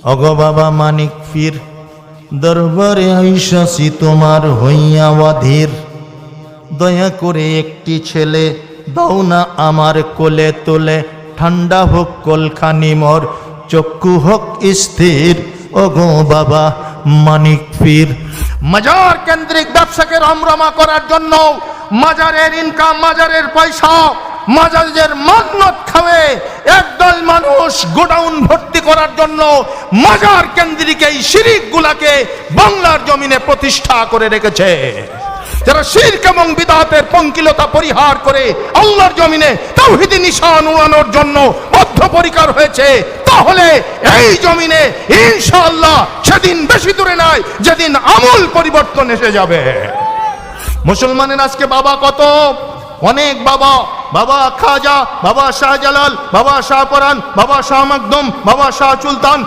অগো বাবা মানিক পীর, দরবারে আইসাছি তোমার হইয়া অধীর। দয়া করে একটি ছেলে দাও না আমার কোলে তোলে, ঠান্ডা হোক কলখানি মোর, চক্ষু হোক স্থির। ওগো বাবা মানিক পীর। মাজার কেন্দ্রিক ব্যবসাকে রমরমা করার জন্য, মাজারের ইনকাম, মাজারের পয়সা, মাজারের মান্নত খাওয়ে একদল মানুষ গোডাউন ভর্তি করার জন্য মাজার কেন্দ্রিক এই শিরক গুলাকে বাংলার জমিনে প্রতিষ্ঠা করে রেখেছে। যারা শিরক এবং বিদআতের পঙ্কিলতা পরিহার করে আল্লাহর জমিনে তাওহীদি নিশান উড়ানোর জন্য বদ্ধপরিকর হয়েছে, তাহলে এই জমিনে ইনশাআল্লাহ সেদিন বেশি দূরে নয় যেদিন আমূল পরিবর্তন এসে যাবে। মুসলমানের আজকে বাবা কত, অনেক বাবা, বাবা খাজা, বাবা শাহজালাল, বাবা শাহ পরান, বাবা শাহ মখদুম, বাবা শাহ সুলতান।